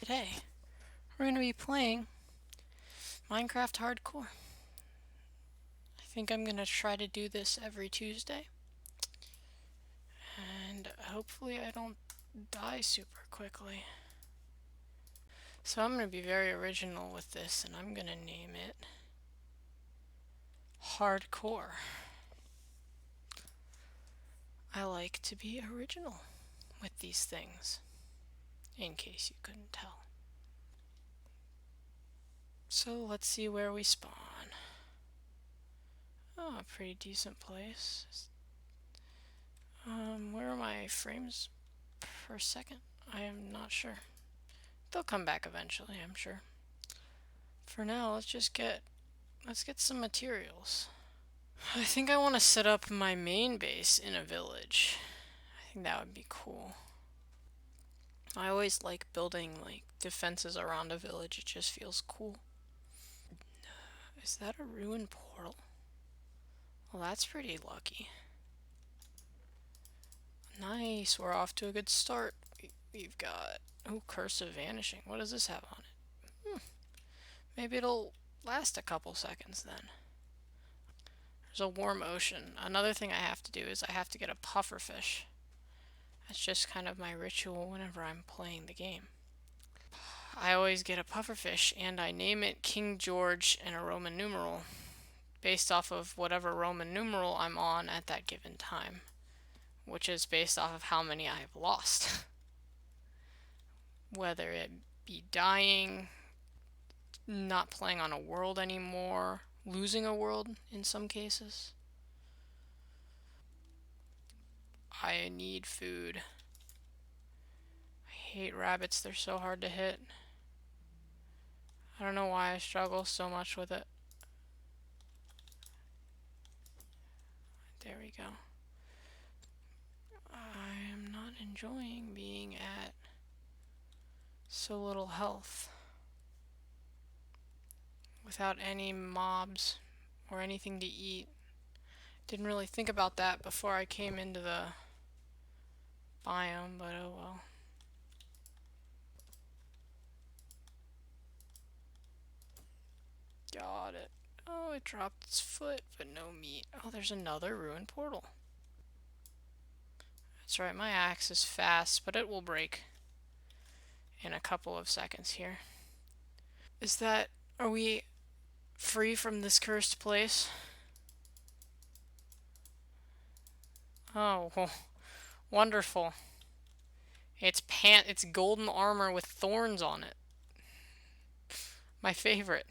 Today, we're going to be playing Minecraft Hardcore. I think I'm going to try to do this every Tuesday, and hopefully I don't die super quickly. So I'm going to be very original with this, and I'm going to name it Hardcore. I like to be original with these things, in case you couldn't tell. So let's see where we spawn. Oh, a pretty decent place. Where are my frames per second? I am not sure. They'll come back eventually, I'm sure. For now, let's get some materials. I think I want to set up my main base in a village. I think that would be cool. I always like building like defenses around a village. It just feels cool. Is that a ruined portal? Well, that's pretty lucky. Nice, we're off to a good start. We've got, oh, Curse of Vanishing. What does this have on it? Maybe it'll last a couple seconds then. There's a warm ocean. Another thing I have to do is I have to get a pufferfish. That's just kind of my ritual whenever I'm playing the game. I always get a pufferfish and I name it King George in a Roman numeral based off of whatever Roman numeral I'm on at that given time, which is based off of how many I have lost. Whether it be dying, not playing on a world anymore, losing a world in some cases. I need food. I hate rabbits, they're so hard to hit. I don't know why I struggle so much with it. There we go. I am not enjoying being at so little health without any mobs or anything to eat. Didn't really think about that before I came into the biome, but oh well. Got it. Oh, it dropped its foot, but no meat. Oh, there's another ruined portal. That's right, my axe is fast, but it will break in a couple of seconds here. Are we free from this cursed place? Oh, well, wonderful. It's golden armor with thorns on it. My favorite.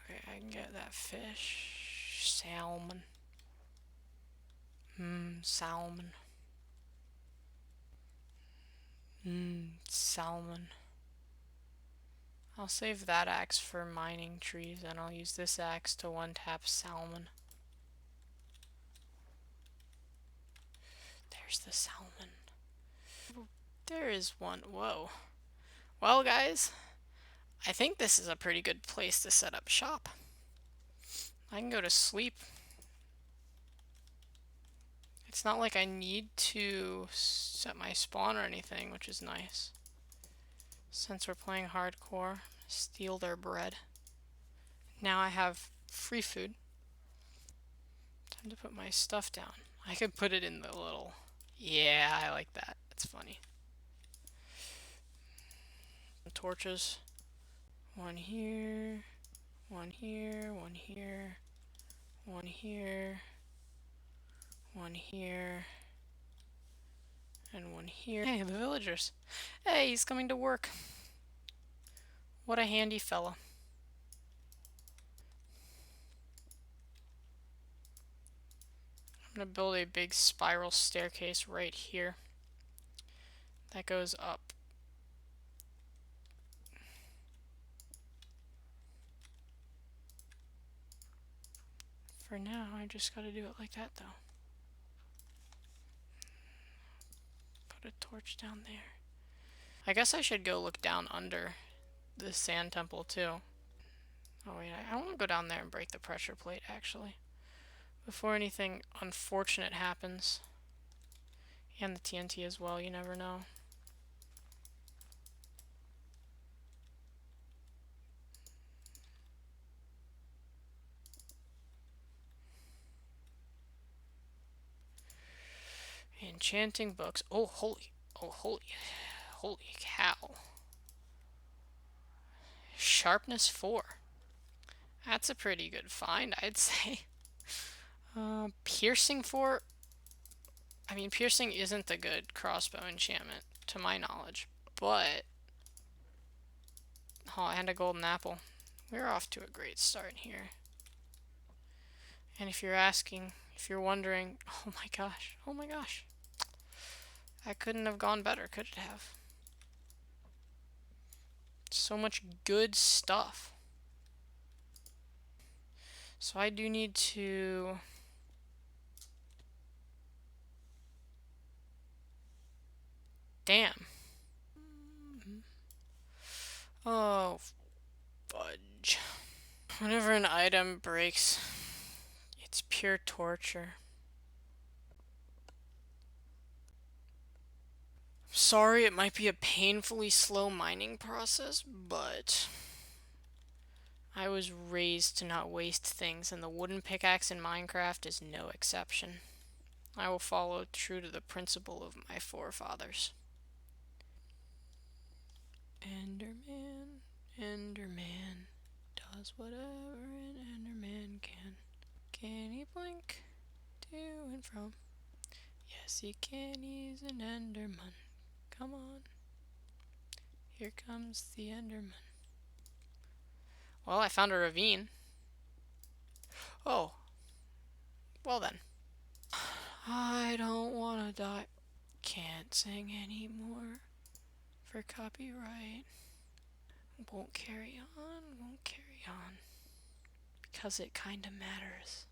Okay, I can get that fish. Salmon. Salmon. Salmon. I'll save that axe for mining trees, and I'll use this axe to one-tap salmon. There's the salmon. There is one. Whoa. Well, guys, I think this is a pretty good place to set up shop. I can go to sleep. It's not like I need to set my spawn or anything, which is nice. Since we're playing hardcore, steal their bread. Now I have free food. Time to put my stuff down. I could put it in the little... Yeah, I like that. That's funny. Torches. One here, one here, one here, one here, one here, and one here. Hey, the villagers. Hey, he's coming to work. What a handy fella. I'm gonna build a big spiral staircase right here that goes up. For now, I just gotta do it like that though. Put a torch down there. I guess I should go look down under the sand temple too. Oh wait, I want to go down there and break the pressure plate actually, before anything unfortunate happens. And the TNT as well, you never know. Enchanting books. Holy cow. Sharpness 4. That's a pretty good find, I'd say. Piercing 4. I mean, piercing isn't a good crossbow enchantment, to my knowledge. But, oh, and a golden apple. We're off to a great start here. And if you're wondering, oh my gosh. I couldn't have gone better, could it have? So much good stuff. So I do need to... Damn. Oh, fudge. Whenever an item breaks, it's pure torture. Sorry, it might be a painfully slow mining process, but I was raised to not waste things, and the wooden pickaxe in Minecraft is no exception. I will follow true to the principle of my forefathers. Enderman, Enderman, does whatever an Enderman can. Can he blink to and from? Yes, he can, he's an Enderman. Come on. Here comes the Enderman. Well, I found a ravine. Oh. Well then. I don't want to die. Can't sing anymore for copyright. Won't carry on. Because it kinda matters.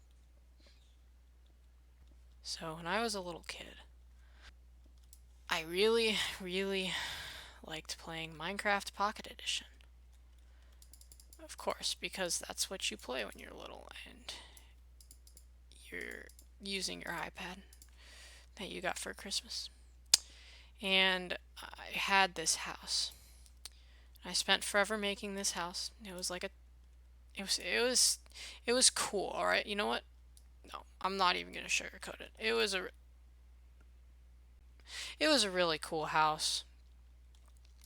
So, when I was a little kid, I really liked playing Minecraft Pocket Edition. Of course, because that's what you play when you're little and you're using your iPad that you got for Christmas. And I had this house. I spent forever making this house. It was like it was cool, all right? You know what? No, I'm not even going to sugarcoat it. It was a really cool house.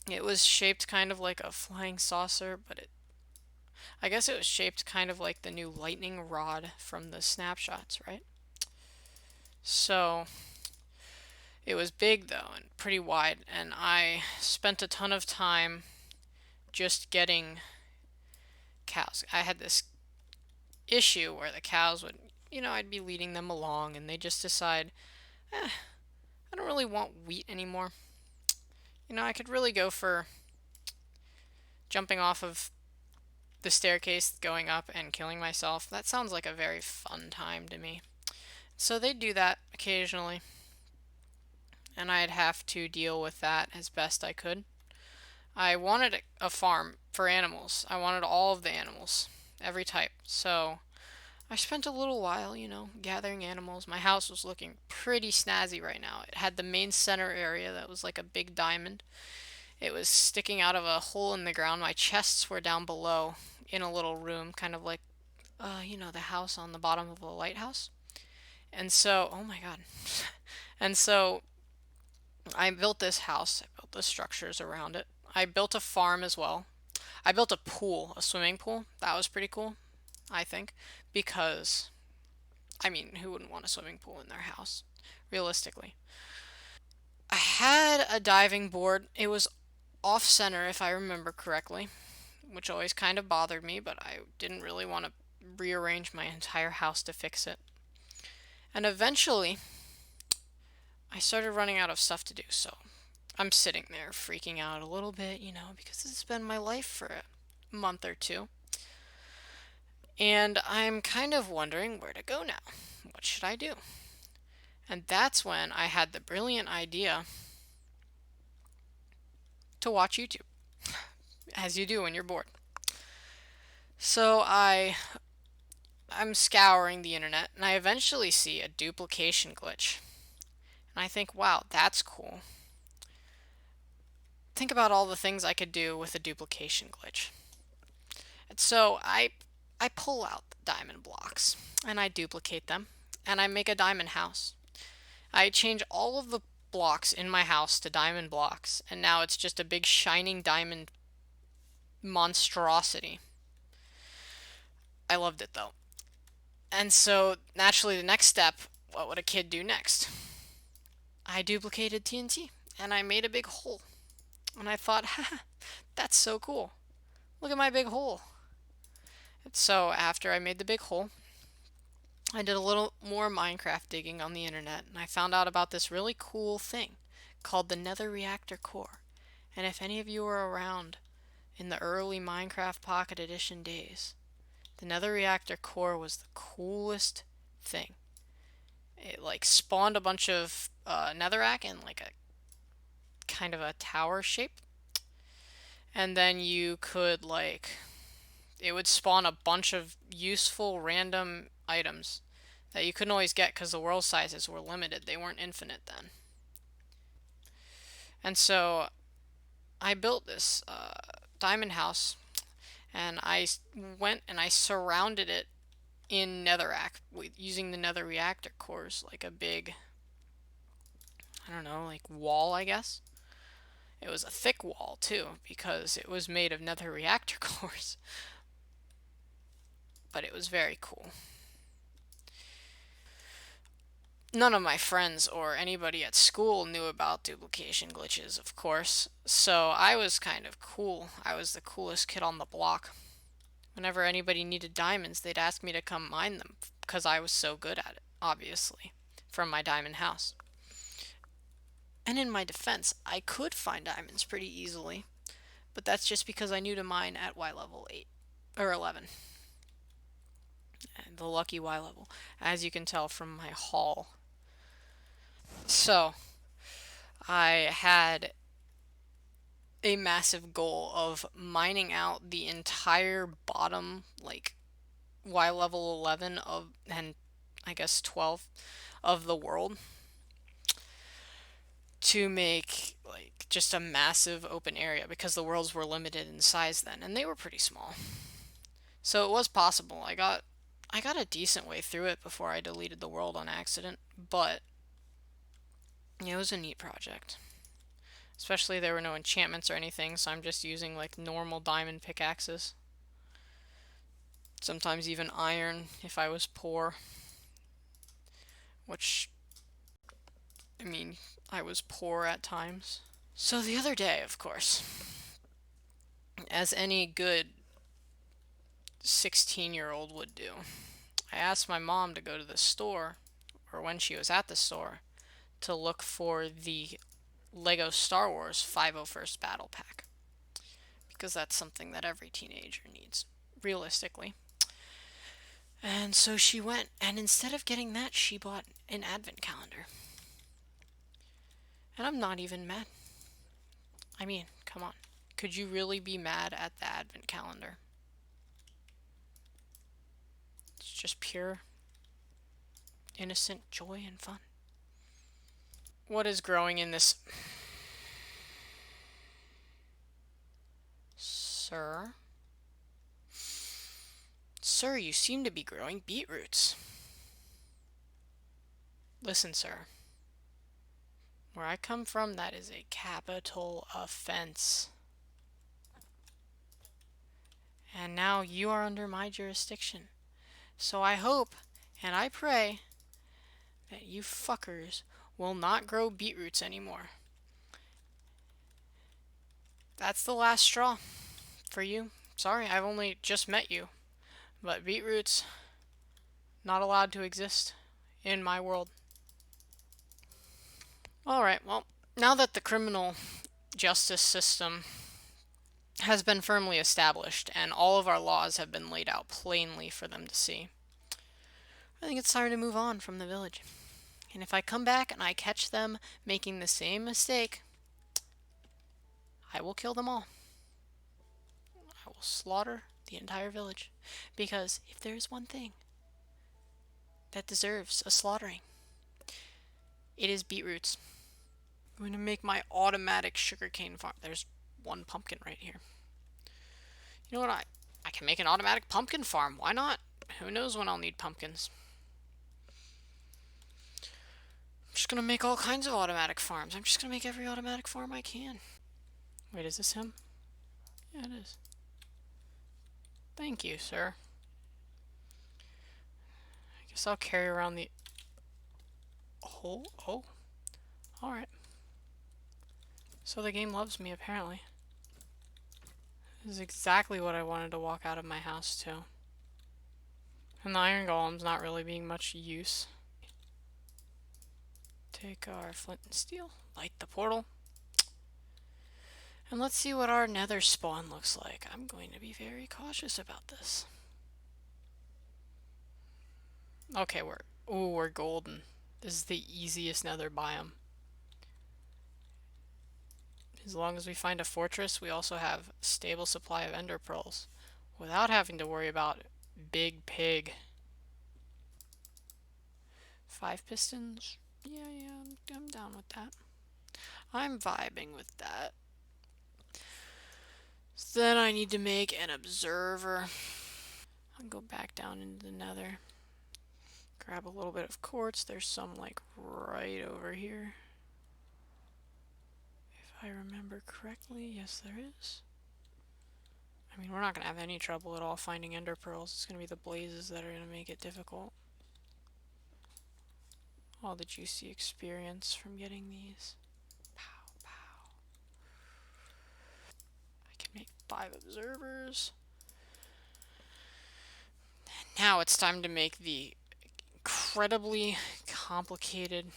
It was shaped kind of like a flying saucer, but I guess it was shaped kind of like the new lightning rod from the snapshots, right? So it was big though and pretty wide, and I spent a ton of time just getting cows. I had this issue where the cows would, I'd be leading them along and they just decide, I don't really want wheat anymore. I could really go for jumping off of the staircase going up and killing myself. That sounds like a very fun time to me. So they'd do that occasionally, and I'd have to deal with that as best I could. I wanted a farm for animals. I wanted all of the animals, every type. So I spent a little while, gathering animals. My house was looking pretty snazzy right now. It had the main center area that was like a big diamond. It was sticking out of a hole in the ground. My chests were down below in a little room, kind of like, the house on the bottom of a lighthouse. And so, oh my god. And so I built this house. I built the structures around it. I built a farm as well. I built a pool, a swimming pool. That was pretty cool, I think, because, I mean, who wouldn't want a swimming pool in their house, realistically? I had a diving board. It was off center, if I remember correctly, which always kind of bothered me, but I didn't really want to rearrange my entire house to fix it. And eventually, I started running out of stuff to do, so I'm sitting there freaking out a little bit, because it's been my life for a month or two. And I'm kind of wondering where to go now. What should I do? And that's when I had the brilliant idea to watch YouTube, as you do when you're bored. So I'm scouring the internet, and I eventually see a duplication glitch. And I think, wow, that's cool. Think about all the things I could do with a duplication glitch. And so I pull out the diamond blocks, and I duplicate them, and I make a diamond house. I changed all of the blocks in my house to diamond blocks, and now it's just a big shining diamond monstrosity. I loved it though. And so, naturally, the next step, what would a kid do next? I duplicated TNT and I made a big hole. And I thought, haha, that's so cool. Look at my big hole. And so, after I made the big hole, I did a little more Minecraft digging on the internet and I found out about this really cool thing called the Nether Reactor Core. And if any of you were around in the early Minecraft Pocket Edition days, the Nether Reactor Core was the coolest thing. It like spawned a bunch of netherrack in like a kind of a tower shape, and then you could like it would spawn a bunch of useful random items that you couldn't always get because the world sizes were limited. They weren't infinite then. And so I built this diamond house, and I went and I surrounded it in netherrack using the nether reactor cores, like a big, I don't know, like wall, I guess. It was a thick wall too because it was made of nether reactor cores, but it was very cool. None of my friends or anybody at school knew about duplication glitches, of course, so I was kind of cool. I was the coolest kid on the block. Whenever anybody needed diamonds, they'd ask me to come mine them because I was so good at it, obviously, from my diamond house. And in my defense, I could find diamonds pretty easily, but that's just because I knew to mine at Y level 8 or 11. The lucky Y level, as you can tell from my haul. So, I had a massive goal of mining out the entire bottom, like Y level 11 of, and I guess 12 of the world to make like just a massive open area because the worlds were limited in size then and they were pretty small. So it was possible. I got a decent way through it before I deleted the world on accident, but it was a neat project. Especially there were no enchantments or anything, so I'm just using like normal diamond pickaxes. Sometimes even iron if I was poor. Which, I mean, I was poor at times. So the other day, of course, as any good 16-year-old would do, I asked my mom to go to the store, or when she was at the store, to look for the Lego Star Wars 501st Battle Pack. Because that's something that every teenager needs, realistically. And so she went, and instead of getting that, she bought an advent calendar. And I'm not even mad. I mean, come on. Could you really be mad at the advent calendar? It's just pure, innocent joy and fun. What is growing in this? Sir? Sir, you seem to be growing beetroots. Listen, sir. Where I come from, that is a capital offense. And now you are under my jurisdiction. So I hope and I pray that you fuckers will not grow beetroots anymore. That's the last straw for you. Sorry, I've only just met you. But beetroots, not allowed to exist in my world. Alright, well, now that the criminal justice system has been firmly established and all of our laws have been laid out plainly for them to see, I think it's time to move on from the village. And if I come back and I catch them making the same mistake, I will kill them all. I will slaughter the entire village. Because if there is one thing that deserves a slaughtering, it is beetroots. I'm going to make my automatic sugarcane farm. There's one pumpkin right here. You know what? I can make an automatic pumpkin farm. Why not? Who knows when I'll need pumpkins? just gonna make all kinds of automatic farms. I'm just gonna make every automatic farm I can. Wait, is this him? Yeah, it is. Thank you, sir. I guess I'll carry around the... Oh. Alright. So the game loves me, apparently. This is exactly what I wanted to walk out of my house to. And the iron golem's not really being much use. Take our flint and steel, light the portal. And let's see what our nether spawn looks like. I'm going to be very cautious about this. Okay, we're golden. This is the easiest nether biome. As long as we find a fortress, we also have a stable supply of ender pearls without having to worry about big pig. 5 pistons? Yeah, I'm down with that. I'm vibing with that. So then I need to make an observer. I'll go back down into the nether. Grab a little bit of quartz. There's some like right over here. If I remember correctly, yes there is. I mean, we're not going to have any trouble at all finding ender pearls. It's going to be the blazes that are going to make it difficult. All the juicy experience from getting these. Pow, pow. I can make 5 observers. Now it's time to make the incredibly complicated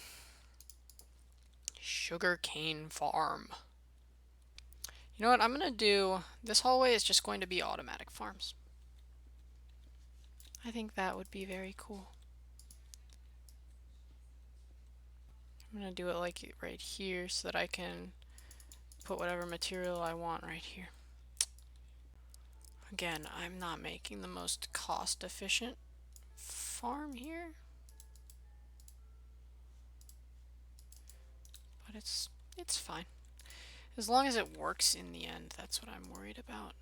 sugarcane farm. You know what I'm going to do? This hallway is just going to be automatic farms. I think that would be very cool. I'm going to do it like right here so that I can put whatever material I want right here. Again, I'm not making the most cost-efficient farm here. But it's fine. As long as it works in the end, that's what I'm worried about.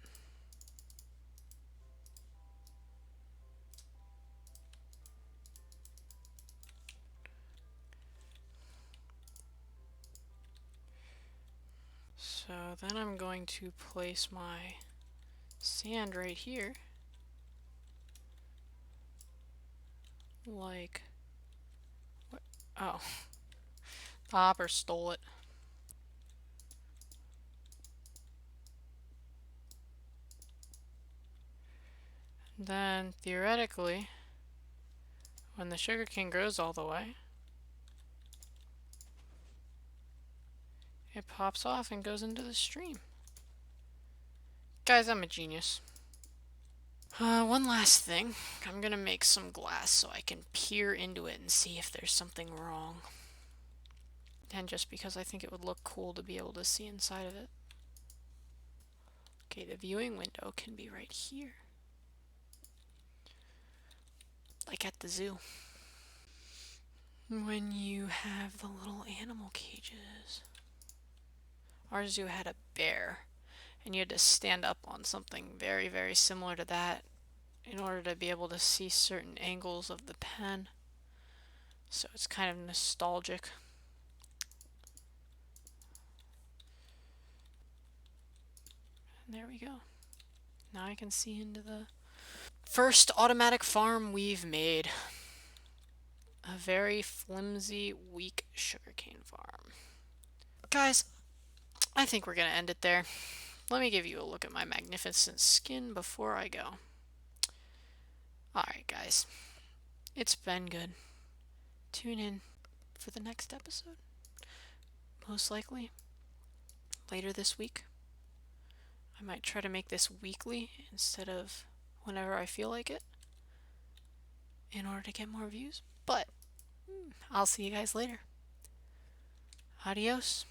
So then I'm going to place my sand right here. Like, what? Oh, the hopper stole it. Then, theoretically, when the sugarcane grows all the way, it pops off and goes into the stream. Guys, I'm a genius. One last thing. I'm gonna make some glass so I can peer into it and see if there's something wrong. And just because I think it would look cool to be able to see inside of it. Okay, the viewing window can be right here. Like at the zoo. When you have the little animal cages. Our zoo had a bear, and you had to stand up on something very, very similar to that in order to be able to see certain angles of the pen. So it's kind of nostalgic. And there we go. Now I can see into the first automatic farm we've made. A very flimsy, weak sugarcane farm. Guys, I think we're going to end it there. Let me give you a look at my magnificent skin before I go. Alright, guys. It's been good. Tune in for the next episode. Most likely later this week. I might try to make this weekly instead of whenever I feel like it in order to get more views. But I'll see you guys later. Adios.